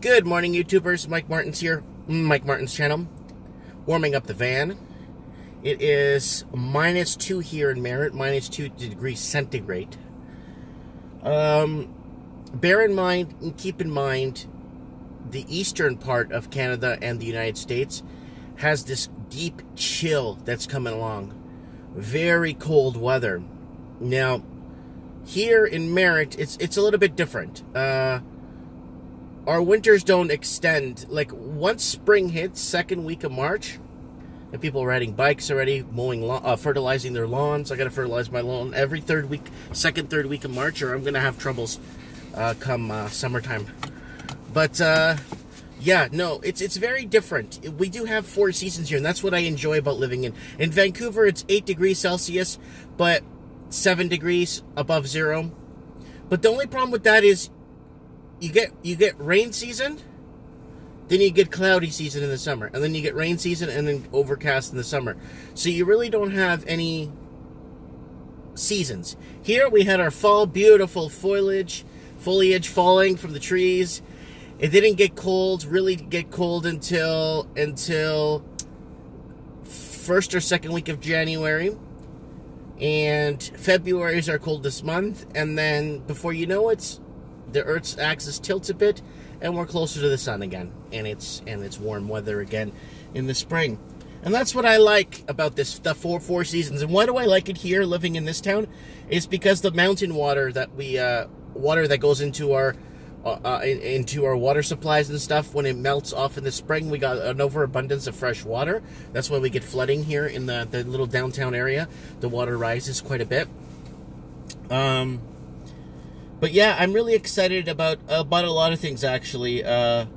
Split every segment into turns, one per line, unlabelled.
Good morning, YouTubers. Mike Martins here. Mike Martins channel. Warming up the van. It is -2 here in Merritt, -2 degrees centigrade. Bear in mind and keep in mind, the eastern part of Canada and the United States has this deep chill that's coming along. Very cold weather. Now, here in Merritt, it's a little bit different. Our winters don't extend. Like, once spring hits, second week of March, and people are riding bikes already, fertilizing their lawns. I gotta fertilize my lawn every third week of March, or I'm gonna have troubles come summertime. But yeah, no, it's very different. We do have 4 seasons here, and that's what I enjoy about living in. In Vancouver, it's 8 degrees Celsius, but 7 degrees above zero. But the only problem with that is you get rain season, then you get cloudy season in the summer, and then you get rain season and then overcast in the summer. So you really don't have any seasons. Here we had our fall, beautiful foliage falling from the trees. It didn't get cold, really get cold until first or second week of January. And February is our coldest month, and then before you know it, the Earth's axis tilts a bit, and we're closer to the sun again, and it's warm weather again in the spring. And that's what I like about this, the four seasons. And why do I like it here, living in this town? Is because the mountain water that water that goes into our water supplies and stuff, when it melts off in the spring, we got an overabundance of fresh water. That's why we get flooding here in the little downtown area. The water rises quite a bit. But yeah, I'm really excited about a lot of things, actually, about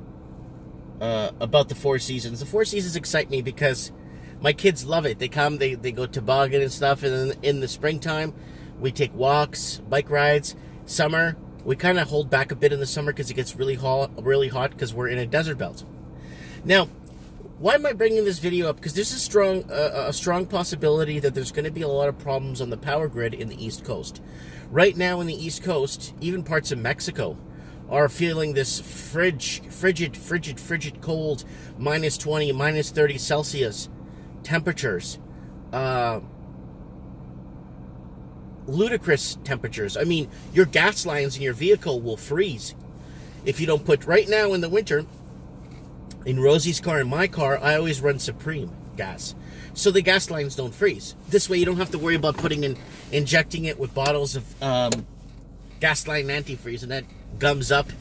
the 4 seasons. The 4 seasons excite me because my kids love it. They come, they go toboggan and stuff, and then in the springtime, we take walks, bike rides. Summer, we kind of hold back a bit in the summer because it gets really hot because we're in a desert belt. Now, why am I bringing this video up? Because there's a strong possibility that there's going to be a lot of problems on the power grid in the East Coast. Right now in the East Coast, even parts of Mexico are feeling this frigid cold, -20, -30 Celsius temperatures. Ludicrous temperatures. I mean, your gas lines in your vehicle will freeze if you don't put, right now in the winter, in Rosie's car and my car, I always run Supreme gas, so the gas lines don't freeze. This way you don't have to worry about injecting it with bottles of Gasline antifreeze, and that gums up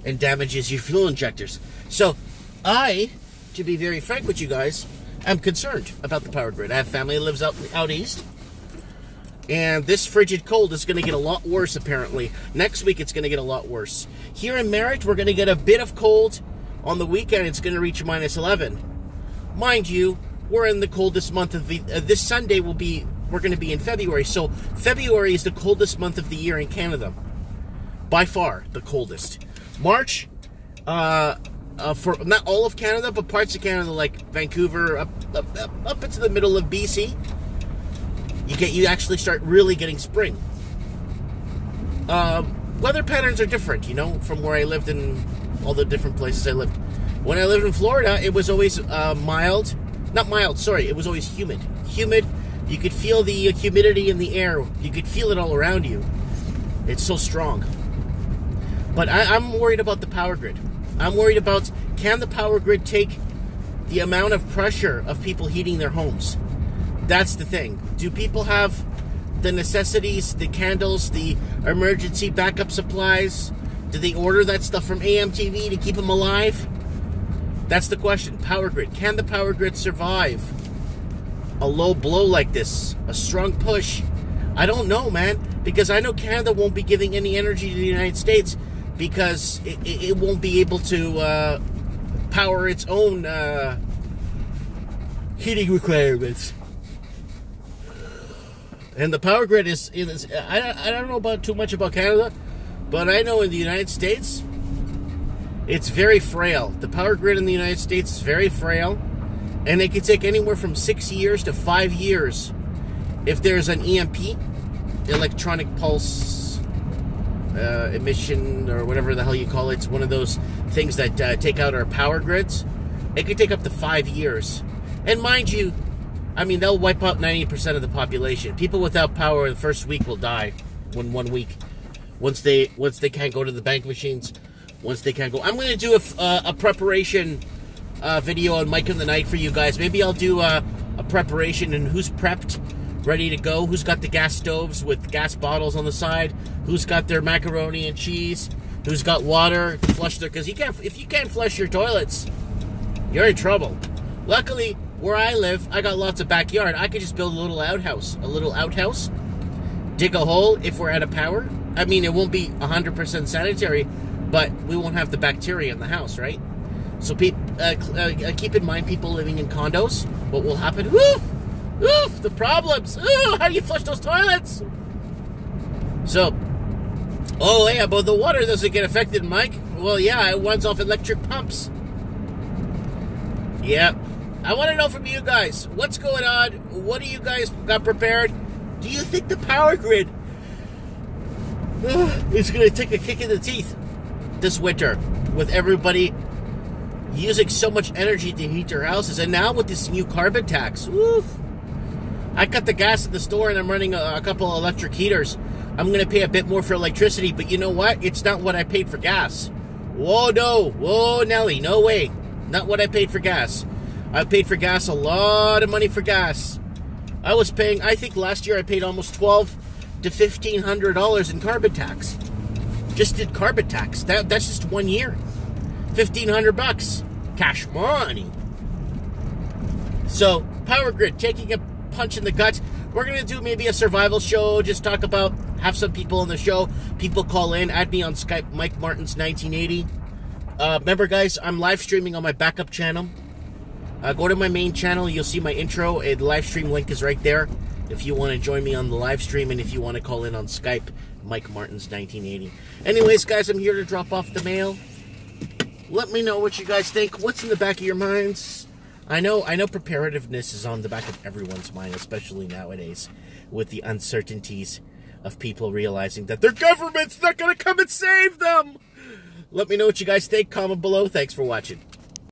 and damages your fuel injectors. So to be very frank with you guys, I'm concerned about the power grid. I have family that lives out east, and this frigid cold is going to get a lot worse, apparently. Next week, it's going to get a lot worse. Here in Merritt, we're going to get a bit of cold. On the weekend, it's going to reach -11. Mind you, we're in the coldest month of this Sunday we're going to be in February. So February is the coldest month of the year in Canada. By far, the coldest. March, for not all of Canada, but parts of Canada like Vancouver, up into the middle of BC, you actually start really getting spring. Weather patterns are different, from where I lived in all the different places I lived. When I lived in Florida, it was always mild. Not mild, sorry. It was always humid. Humid. You could feel the humidity in the air. You could feel it all around you. It's so strong. But I'm worried about the power grid. I'm worried about, can the power grid take the amount of pressure of people heating their homes? That's the thing. Do people have the necessities, the candles, the emergency backup supplies? Do they order that stuff from AMTV to keep them alive? That's the question. Power grid. Can the power grid survive a low blow like this? A strong push? I don't know, man. Because I know Canada won't be giving any energy to the United States because it won't be able to power its own heating requirements. And the power grid is I don't know too much about Canada, but I know in the United States, it's very frail. The power grid in the United States is very frail, and it can take anywhere from 6 years to 5 years if there's an EMP, electronic pulse emission, or whatever the hell you call it. It's one of those things that take out our power grids. It could take up to 5 years. And mind you, I mean, they'll wipe out 90% of the population. People without power the first week will die. 1 week. Once they can't go to the bank machines. Once they can't go. I'm going to do a preparation video on Mike in the Night for you guys. Maybe I'll do a preparation and who's prepped, ready to go. Who's got the gas stoves with gas bottles on the side. Who's got their macaroni and cheese. Who's got water to flush their... Because if you can't flush your toilets, you're in trouble. Luckily, where I live, I got lots of backyard. I could just build a little outhouse. Dig a hole if we're out of power. I mean, it won't be 100% sanitary, but we won't have the bacteria in the house, right? So keep in mind, people living in condos, what will happen? Oof, the problems. How do you flush those toilets? So, oh yeah, but the water doesn't get affected, Mike. Well, yeah, it runs off electric pumps. Yeah. I want to know from you guys, what's going on? What do you guys got prepared? Do you think the power grid is going to take a kick in the teeth this winter with everybody using so much energy to heat their houses? And now with this new carbon tax, I got the gas at the store and I'm running a couple of electric heaters. I'm going to pay a bit more for electricity, but you know what? It's not what I paid for gas. Whoa, no. Whoa, Nelly. No way. Not what I paid for gas. I paid for gas, a lot of money for gas. I was paying, I think last year I paid almost $1,200 to $1,500 in carbon tax. Just did carbon tax. That's just 1 year. $1,500. Cash money. So, power grid, taking a punch in the gut. We're going to do maybe a survival show, just talk about, have some people on the show. People call in, add me on Skype, Mike Martins 1980. Remember guys, I'm live streaming on my backup channel. Go to my main channel, you'll see my intro. The live stream link is right there if you want to join me on the live stream, and if you want to call in on Skype, Mike Martins 1980. Anyways, guys, I'm here to drop off the mail. Let me know what you guys think. What's in the back of your minds? I know preparativeness is on the back of everyone's mind, especially nowadays, with the uncertainties of people realizing that their government's not going to come and save them. Let me know what you guys think. Comment below. Thanks for watching.